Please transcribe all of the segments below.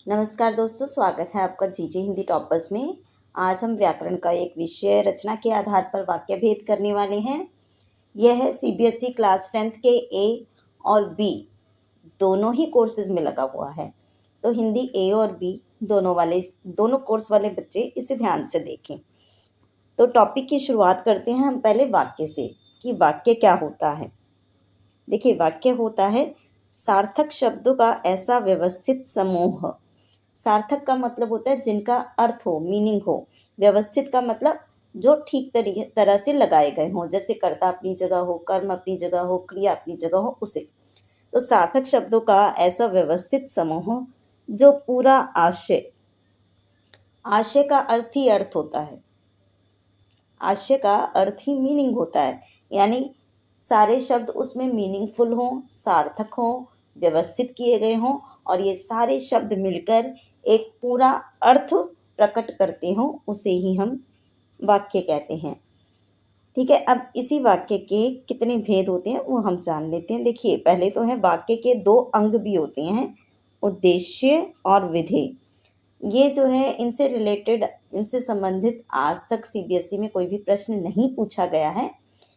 नमस्कार दोस्तों, स्वागत है आपका जीजे हिंदी टॉपर्स में। आज हम व्याकरण का एक विषय रचना के आधार पर वाक्य भेद करने वाले हैं। यह है सीबीएसई क्लास 10th के ए और बी दोनों ही कोर्सेज में लगा हुआ है। तो हिंदी ए और बी दोनों कोर्स वाले बच्चे इसे ध्यान से देखें। तो टॉपिक की शुरुआत करते हैं हम पहले वाक्य से कि वाक्य क्या होता है। देखिए, वाक्य होता है सार्थक शब्दों का ऐसा व्यवस्थित समूह। सार्थक का मतलब होता है जिनका अर्थ हो, मीनिंग हो। व्यवस्थित का मतलब जो ठीक तरह से लगाए गए हों, जैसे कर्ता अपनी जगह हो, कर्म अपनी जगह हो, क्रिया अपनी जगह हो, उसे। तो सार्थक शब्दों का ऐसा व्यवस्थित समूह जो पूरा आशय का अर्थ ही अर्थ होता है। आशय का अर्थ ही मीनिंग होता है, यानी सारे शब्द उसमें मीनिंगफुल हों, सार्थक हों, व्यवस्थित किए गए हों और ये सारे शब्द मिलकर एक पूरा अर्थ प्रकट करते हों, उसे ही हम वाक्य कहते हैं। ठीक है, अब इसी वाक्य के कितने भेद होते हैं वो हम जान लेते हैं। देखिए, पहले तो है वाक्य के दो अंग भी होते हैं, उद्देश्य और विधेय। ये जो है इनसे रिलेटेड, इनसे संबंधित आज तक सीबीएसई में कोई भी प्रश्न नहीं पूछा गया है,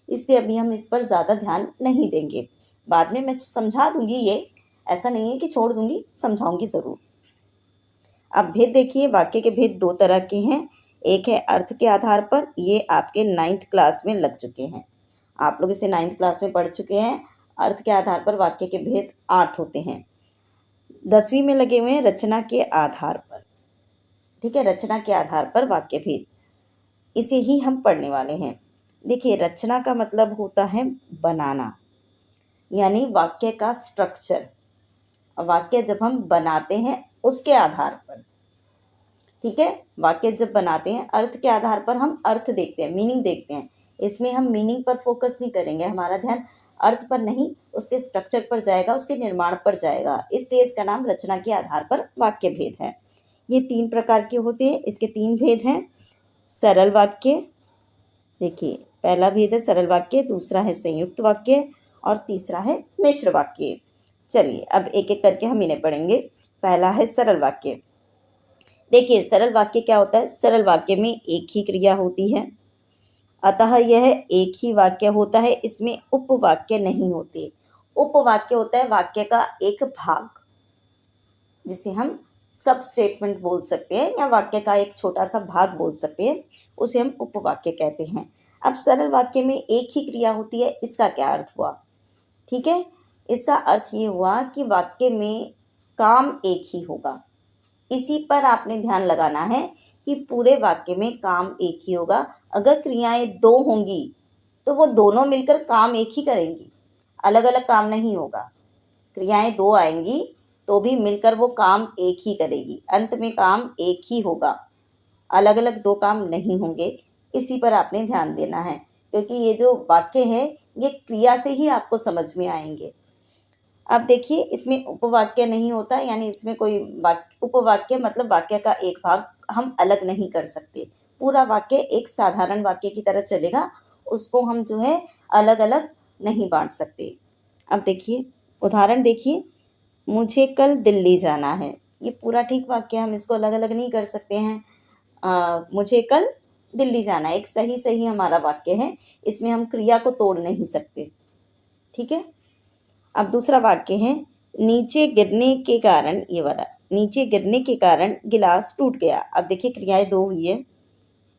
इसलिए अभी हम इस पर ज़्यादा ध्यान नहीं देंगे। बाद में मैं समझा दूंगी, ये ऐसा नहीं है कि छोड़ दूंगी, समझाऊंगी ज़रूर। अब भेद देखिए, वाक्य के भेद दो तरह के हैं। एक है अर्थ के आधार पर, ये आपके 9th क्लास में लग चुके हैं, आप लोग इसे 9th क्लास में पढ़ चुके हैं। अर्थ के आधार पर वाक्य के भेद 8 होते हैं। 10वीं में लगे हुए हैं रचना के आधार पर। ठीक है, रचना के आधार पर वाक्य भेद, इसे ही हम पढ़ने वाले हैं। देखिए, रचना का मतलब होता है बनाना, यानी वाक्य का स्ट्रक्चर। वाक्य जब हम बनाते हैं उसके आधार पर, ठीक है, वाक्य जब बनाते हैं अर्थ के आधार पर हम अर्थ देखते हैं, मीनिंग देखते हैं। इसमें हम मीनिंग पर फोकस नहीं करेंगे, हमारा ध्यान अर्थ पर नहीं, उसके स्ट्रक्चर पर जाएगा, उसके निर्माण पर जाएगा। इसलिए इसका नाम रचना के आधार पर वाक्य भेद है। ये 3 प्रकार के होते हैं, इसके 3 भेद हैं। सरल वाक्य, देखिए पहला भेद है सरल वाक्य, दूसरा है संयुक्त वाक्य और तीसरा है मिश्र वाक्य। चलिए अब एक एक करके हम इन्हें पढ़ेंगे। पहला है सरल वाक्य। देखिए, सरल वाक्य क्या होता है। सरल वाक्य में एक ही क्रिया होती है, अतः यह एक ही वाक्य होता है, इसमें उपवाक्य नहीं होते। उपवाक्य होता है वाक्य का एक भाग, जिसे हम सब स्टेटमेंट बोल सकते हैं या वाक्य का एक छोटा सा भाग बोल सकते हैं, उसे हम उपवाक्य कहते हैं। अब सरल वाक्य में एक ही क्रिया होती है, इसका क्या अर्थ हुआ। ठीक है, इसका अर्थ ये हुआ कि वाक्य में काम एक ही होगा। इसी पर आपने ध्यान लगाना है कि पूरे वाक्य में काम एक ही होगा। अगर क्रियाएं 2 होंगी तो वो दोनों मिलकर काम एक ही करेंगी, अलग अलग काम नहीं होगा। क्रियाएं 2 आएंगी तो भी मिलकर वो काम एक ही करेगी, अंत में काम एक ही होगा, अलग अलग 2 काम नहीं होंगे। इसी पर आपने ध्यान देना है, क्योंकि ये जो वाक्य है ये क्रिया से ही आपको समझ में आएंगे। अब देखिए, इसमें उपवाक्य नहीं होता, यानी इसमें कोई उपवाक्य मतलब वाक्य का एक भाग हम अलग नहीं कर सकते। पूरा वाक्य एक साधारण वाक्य की तरह चलेगा, उसको हम जो है अलग अलग नहीं बांट सकते। अब देखिए उदाहरण, देखिए मुझे कल दिल्ली जाना है। ये पूरा ठीक वाक्य, हम इसको अलग अलग नहीं कर सकते हैं। मुझे कल दिल्ली जाना है एक सही हमारा वाक्य है, इसमें हम क्रिया को तोड़ नहीं सकते। ठीक है, अब दूसरा वाक्य है नीचे गिरने के कारण, ये वाला, नीचे गिरने के कारण गिलास टूट गया। अब देखिए क्रियाएं 2 हुई है,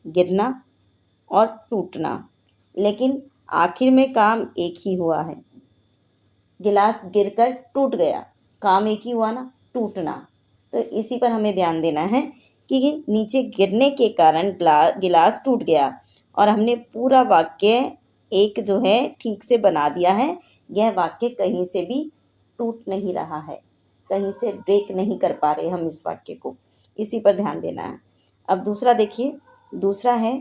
गिरना और टूटना, लेकिन आखिर में काम एक ही हुआ है। गिलास गिरकर टूट गया, काम एक ही हुआ ना, टूटना। तो इसी पर हमें ध्यान देना है कि नीचे गिरने के कारण गिलास टूट गया, और हमने पूरा वाक्य एक जो है ठीक से बना दिया है। यह वाक्य कहीं से भी टूट नहीं रहा है, कहीं से ब्रेक नहीं कर पा रहे हम इस वाक्य को, इसी पर ध्यान देना है। अब दूसरा देखिए, दूसरा है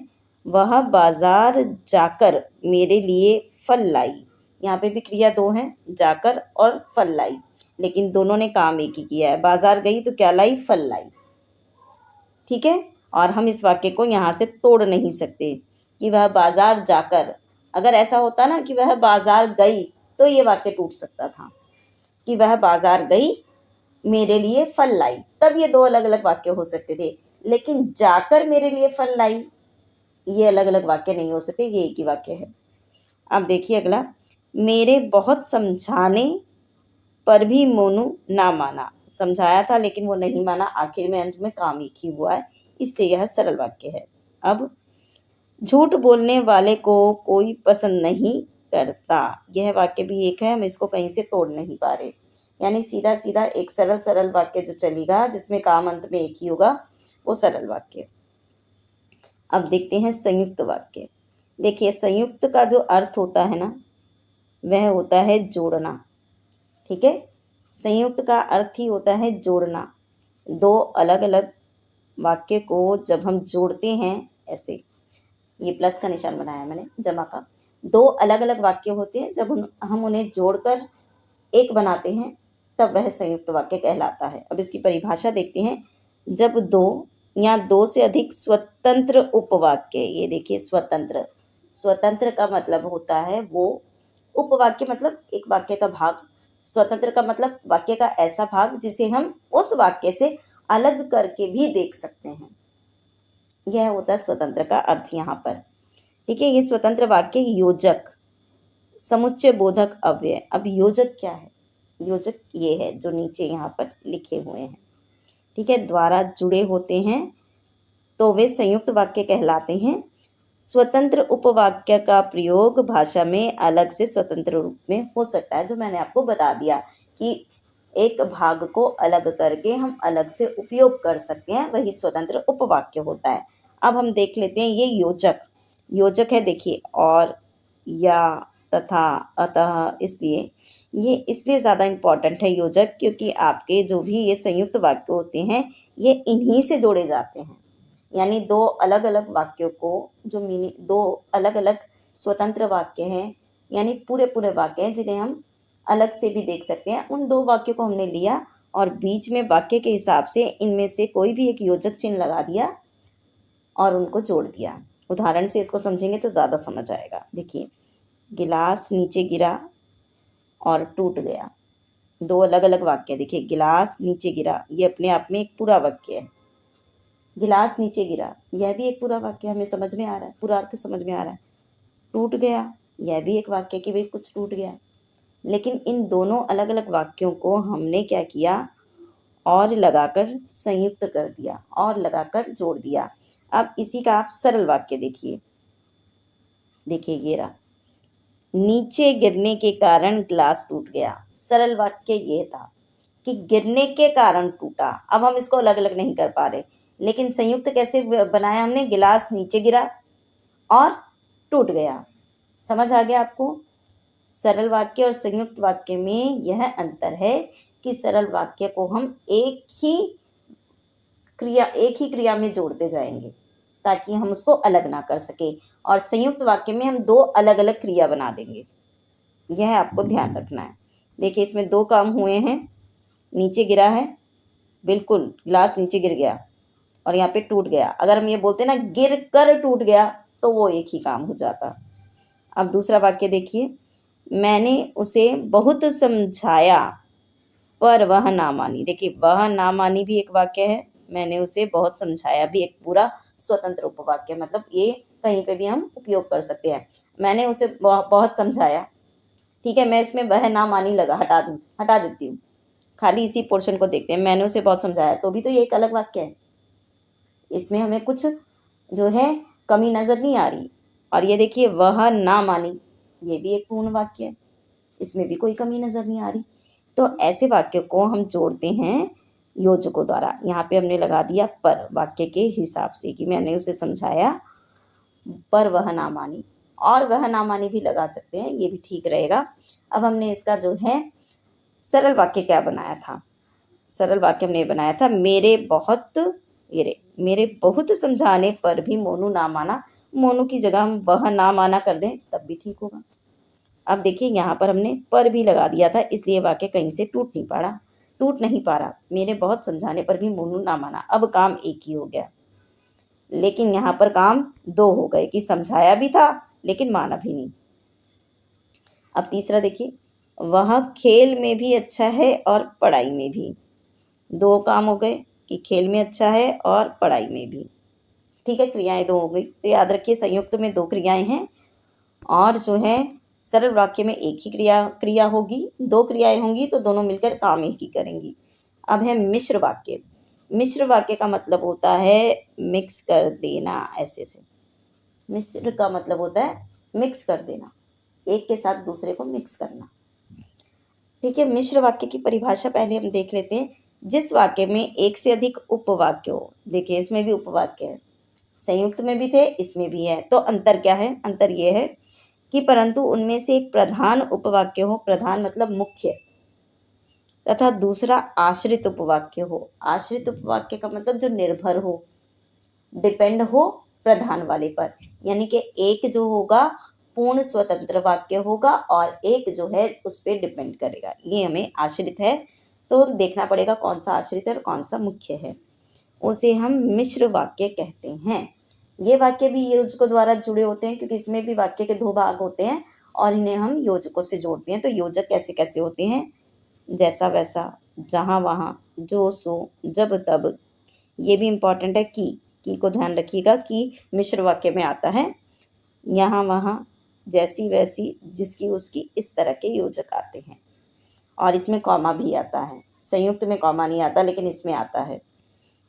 वह बाजार जाकर मेरे लिए फल लाई। यहाँ पे भी क्रिया 2 हैं, जाकर और फल लाई, लेकिन दोनों ने काम एक ही किया है। बाजार गई तो क्या लाई, फल लाई। ठीक है, और हम इस वाक्य को यहाँ से तोड़ नहीं सकते कि वह बाजार जाकर, अगर ऐसा होता ना कि वह बाजार गई तो ये वाक्य टूट सकता था, कि वह बाजार गई मेरे लिए फल लाई, तब ये दो अलग अलग वाक्य हो सकते थे। लेकिन जाकर मेरे लिए फल लाई, ये अलग अलग वाक्य नहीं हो सकते, ये एक ही वाक्य है। अब देखिए अगला, मेरे बहुत समझाने पर भी मोनू ना माना। समझाया था लेकिन वो नहीं माना, आखिर में अंत में काम एक ही हुआ है, इसलिए यह सरल वाक्य है। अब झूठ बोलने वाले को कोई पसंद नहीं करता, यह वाक्य भी एक है, हम इसको कहीं से तोड़ नहीं पा रहे। यानी सीधा सीधा एक सरल सरल वाक्य जो चलेगा जिसमें काम अंत में एक ही होगा, वो सरल वाक्य। अब देखते हैं संयुक्त वाक्य। देखिए संयुक्त का जो अर्थ होता है ना, वह होता है जोड़ना। ठीक है, संयुक्त का अर्थ ही होता है जोड़ना। दो अलग अलग वाक्य को जब हम जोड़ते हैं, ऐसे ये प्लस का निशान बनाया मैंने जमा का, दो अलग अलग वाक्य होते हैं, जब हम उन्हें जोड़कर एक बनाते हैं तब वह संयुक्त वाक्य कहलाता है। अब इसकी परिभाषा देखते हैं। जब दो या दो से अधिक स्वतंत्र उपवाक्य, ये देखिए स्वतंत्र, स्वतंत्र का मतलब होता है वो, उपवाक्य मतलब एक वाक्य का भाग, स्वतंत्र का मतलब वाक्य का ऐसा भाग जिसे हम उस वाक्य से अलग करके भी देख सकते हैं, यह होता है स्वतंत्र का अर्थ यहाँ पर। ठीक है, ये स्वतंत्र वाक्य योजक, समुच्चय बोधक अव्यय। अब योजक क्या है? योजक ये है जो नीचे यहाँ पर लिखे हुए हैं। ठीक है, द्वारा जुड़े होते हैं तो वे संयुक्त वाक्य कहलाते हैं। स्वतंत्र उपवाक्य का प्रयोग भाषा में अलग से स्वतंत्र रूप में हो सकता है, जो मैंने आपको बता दिया कि एक भाग को अलग करके हम अलग से उपयोग कर सकते हैं, वही स्वतंत्र उपवाक्य होता है। अब हम देख लेते हैं ये योजक। योजक है देखिए, और, या, तथा, अतः, इसलिए ये इसलिए ज़्यादा इम्पॉर्टेंट है योजक, क्योंकि आपके जो भी ये संयुक्त वाक्य होते हैं ये इन्हीं से जोड़े जाते हैं। यानी दो अलग अलग वाक्यों को जो मीनिंग, दो अलग अलग स्वतंत्र वाक्य हैं, यानी पूरे पूरे वाक्य हैं जिन्हें हम अलग से भी देख सकते हैं, उन दो वाक्यों को हमने लिया और बीच में वाक्य के हिसाब से इनमें से कोई भी एक योजक चिन्ह लगा दिया और उनको जोड़ दिया। उदाहरण से इसको समझेंगे तो ज़्यादा समझ आएगा। देखिए, गिलास नीचे गिरा और टूट गया, दो अलग अलग वाक्य। देखिए, गिलास नीचे गिरा, ये अपने आप में एक पूरा वाक्य है। गिलास नीचे गिरा, यह भी एक पूरा वाक्य, हमें समझ में आ रहा है, पूरा अर्थ समझ में आ रहा है। टूट गया, यह भी एक वाक्य कि भाई कुछ टूट गया। लेकिन इन दोनों अलग अलग वाक्यों को हमने क्या किया, और लगाकर संयुक्त कर दिया, और लगाकर जोड़ दिया। अब इसी का आप सरल वाक्य देखिए। देखिए ये रहा, नीचे गिरने के कारण गिलास टूट गया। सरल वाक्य ये था कि गिरने के कारण टूटा। अब हम इसको अलग अलग नहीं कर पा रहे, लेकिन संयुक्त कैसे बनाया हमने, गिलास नीचे गिरा और टूट गया। समझ आ गया आपको? सरल वाक्य और संयुक्त वाक्य में यह अंतर है कि सरल वाक्य को हम एक ही क्रिया में जोड़ते जाएंगे ताकि हम उसको अलग ना कर सके, और संयुक्त वाक्य में हम दो अलग अलग क्रिया बना देंगे। यह आपको ध्यान रखना है। देखिए, इसमें दो काम हुए हैं। नीचे गिरा है, बिल्कुल गिलास नीचे गिर गया, और यहाँ पे टूट गया। अगर हम ये बोलते ना गिर कर टूट गया तो वो एक ही काम हो जाता। अब दूसरा वाक्य देखिए, मैंने उसे बहुत समझाया पर वह ना मानी। देखिए, वह ना मानी भी एक वाक्य है, मैंने उसे बहुत समझाया भी एक पूरा स्वतंत्र उपवाक्य, मतलब ये कहीं पे भी हम उपयोग कर सकते हैं। मैंने उसे बहुत समझाया, ठीक है, मैं इसमें वह ना मानी लगा हटा देती हूँ, खाली इसी पोर्शन को देखते हैं। मैंने उसे बहुत समझाया, तो भी तो ये एक अलग वाक्य है, इसमें हमें कुछ जो है कमी नज़र नहीं आ रही। और ये देखिए, वह ना मानी, ये भी एक पूर्ण वाक्य है, इसमें भी कोई कमी नज़र नहीं आ रही। तो ऐसे वाक्य को हम जोड़ते हैं योजकों द्वारा। यहाँ पे हमने लगा दिया पर, वाक्य के हिसाब से कि मैंने उसे समझाया पर वह ना मानी, और वह ना मानी भी लगा सकते हैं, ये भी ठीक रहेगा। अब हमने इसका जो है सरल वाक्य क्या बनाया था, सरल वाक्य हमने बनाया था, मेरे बहुत समझाने पर भी मोनू ना माना। मोनू की जगह हम वह ना माना कर दें तब भी ठीक होगा। अब देखिए, यहाँ पर हमने पर भी लगा दिया था, इसलिए वाक्य कहीं से टूट नहीं पा रहा। मेरे बहुत समझाने पर भी मोनू ना माना, अब काम एक ही हो गया, लेकिन यहाँ पर काम दो हो गए कि समझाया भी था लेकिन माना भी नहीं। अब तीसरा देखिए, वह खेल में भी अच्छा है और पढ़ाई में भी। दो काम हो गए कि खेल में अच्छा है और पढ़ाई में भी। ठीक है, क्रियाएं दो हो गई। तो याद रखिए संयुक्त में दो क्रियाएं हैं और जो है सरल वाक्य में एक ही क्रिया होगी। दो क्रियाएं होंगी तो दोनों मिलकर काम एक ही करेंगी। अब है मिश्र वाक्य। मिश्र वाक्य का मतलब होता है मिक्स कर देना, ऐसे से। मिश्र का मतलब होता है मिक्स कर देना, एक के साथ दूसरे को मिक्स करना। ठीक है, मिश्र वाक्य की परिभाषा पहले हम देख लेते हैं। जिस वाक्य में एक से अधिक उपवाक्य हो, देखिए इसमें भी उपवाक्य है, संयुक्त में भी थे, इसमें भी है। तो अंतर क्या है? अंतर ये है कि परंतु उनमें से एक प्रधान उपवाक्य हो, प्रधान मतलब मुख्य, तथा दूसरा आश्रित उपवाक्य हो। आश्रित उपवाक्य का मतलब जो निर्भर हो, डिपेंड हो प्रधान वाले पर, यानी कि एक जो होगा पूर्ण स्वतंत्र वाक्य होगा और एक जो है उस पर डिपेंड करेगा। ये हमें आश्रित है, तो देखना पड़ेगा कौन सा आश्रित है और कौन सा मुख्य है। उसे हम मिश्र वाक्य कहते हैं। ये वाक्य भी योजकों द्वारा जुड़े होते हैं, क्योंकि इसमें भी वाक्य के दो भाग होते हैं और इन्हें हम योजकों से जोड़ते हैं। तो योजक कैसे कैसे होते हैं? जैसा वैसा, जहाँ वहाँ, जो सो, जब तब। ये भी इम्पॉर्टेंट है की को ध्यान रखिएगा, कि मिश्र वाक्य में आता है। यहाँ वहाँ, जैसी वैसी, जिसकी उसकी, इस तरह के योजक आते हैं। और इसमें कॉमा भी आता है। संयुक्त में कॉमा नहीं आता, लेकिन इसमें आता है।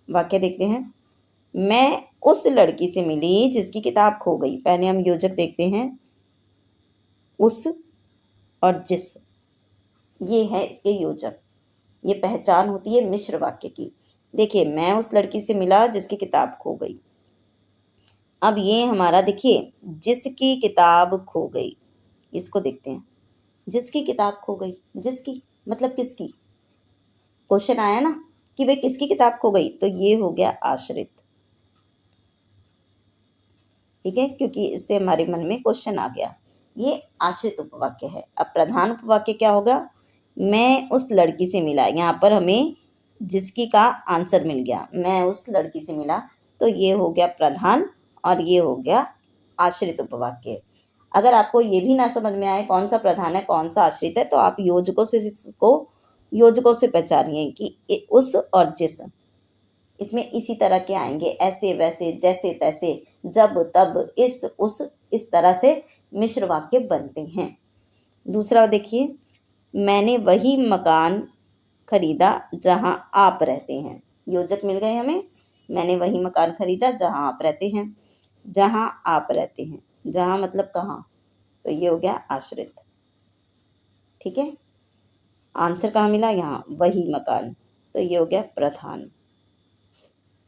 वाक्य देखते हैं। मैं उस लड़की से मिली जिसकी किताब खो गई। पहले हम योजक देखते हैं, उस और जिस, ये है इसके योजक। ये पहचान होती है मिश्र वाक्य की। देखिए, मैं उस लड़की से मिला जिसकी किताब खो गई। अब ये हमारा देखिए, जिसकी किताब खो गई, इसको देखते हैं। जिसकी किताब खो गई, जिसकी मतलब किसकी? क्वेश्चन आया ना कि भाई किसकी किताब खो गई, तो ये हो गया आश्रित। ठीक है, क्योंकि इससे हमारे मन में क्वेश्चन आ गया। ये आश्रित उपवाक्य है। अब प्रधान उपवाक्य क्या होगा? मैं उस लड़की से मिला, यहाँ पर हमें जिसकी का आंसर मिल गया, मैं उस लड़की से मिला, तो ये हो गया प्रधान और ये हो गया आश्रित उपवाक्य। अगर आपको ये भी ना समझ में आए कौन सा प्रधान है कौन सा आश्रित है, तो आप योजकों से पहचानिए कि उस और जिस, इसमें इसी तरह के आएंगे, ऐसे वैसे, जैसे तैसे, जब तब, इस उस, इस तरह से मिश्र वाक्य बनते हैं। दूसरा देखिए, मैंने वही मकान खरीदा जहां आप रहते हैं। योजक मिल गए हमें। मैंने वही मकान खरीदा जहां आप रहते हैं। जहां आप रहते हैं, जहां मतलब कहाँ, तो ये हो गया आश्रित। ठीक है, आंसर कहाँ मिला? यहाँ, वही मकान, तो ये हो गया प्रधान।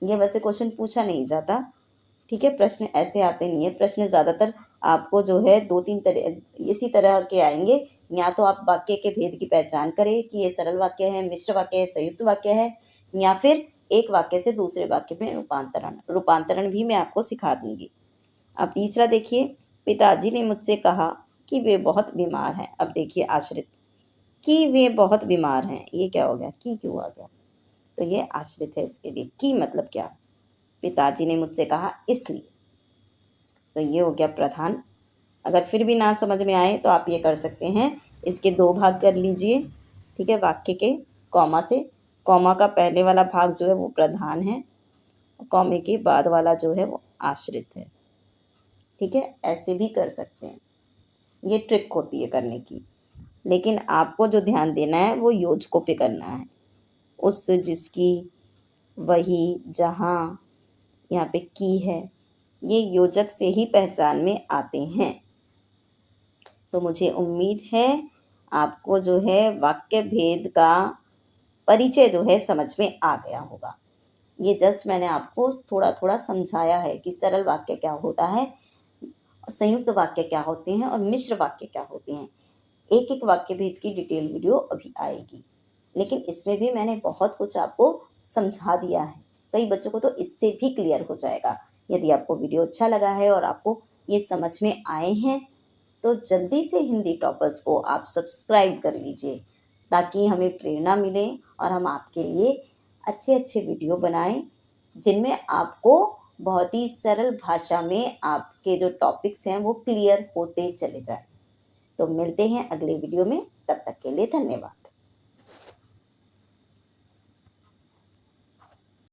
ये वैसे क्वेश्चन पूछा नहीं जाता। ठीक है, प्रश्न ऐसे आते नहीं है। प्रश्न ज़्यादातर आपको जो है दो तीन तरह इसी तरह के आएंगे। या तो आप वाक्य के भेद की पहचान करें कि ये सरल वाक्य है, मिश्र वाक्य है, संयुक्त वाक्य है, या फिर एक वाक्य से दूसरे वाक्य में रूपांतरण भी मैं आपको सिखा दूंगी। अब तीसरा देखिए, पिताजी ने मुझसे कहा कि वे बहुत बीमार हैं। अब देखिए आश्रित, कि वे बहुत बीमार हैं, ये क्या हो गया? की क्यों आ गया? तो ये आश्रित है इसके लिए। की मतलब क्या? पिताजी ने मुझसे कहा इसलिए, तो ये हो गया प्रधान। अगर फिर भी ना समझ में आए तो आप ये कर सकते हैं, इसके दो भाग कर लीजिए। ठीक है, वाक्य के कॉमा से। कॉमा का पहले वाला भाग जो है वो प्रधान है, कॉमे के बाद वाला जो है वो आश्रित है। ठीक है, ऐसे भी कर सकते हैं। ये ट्रिक होती है करने की, लेकिन आपको जो ध्यान देना है वो योजकों पे करना है। उस, जिसकी, वही, जहाँ, यहाँ पे की है, ये योजक से ही पहचान में आते हैं। तो मुझे उम्मीद है आपको जो है वाक्य भेद का परिचय जो है समझ में आ गया होगा। ये जस्ट मैंने आपको थोड़ा थोड़ा समझाया है कि सरल वाक्य क्या होता है, संयुक्त वाक्य क्या होते हैं और मिश्र वाक्य क्या होते हैं। एक एक वाक्य भेद की डिटेल वीडियो अभी आएगी, लेकिन इसमें भी मैंने बहुत कुछ आपको समझा दिया है। कई बच्चों को तो इससे भी क्लियर हो जाएगा। यदि आपको वीडियो अच्छा लगा है और आपको ये समझ में आए हैं, तो जल्दी से हिंदी टॉपर्स को आप सब्सक्राइब कर लीजिए, ताकि हमें प्रेरणा मिले और हम आपके लिए अच्छे अच्छे वीडियो बनाएं, जिनमें आपको बहुत ही सरल भाषा में आपके जो टॉपिक्स हैं वो क्लियर होते चले जाएं। तो मिलते हैं अगले वीडियो में, तब तक के लिए धन्यवाद।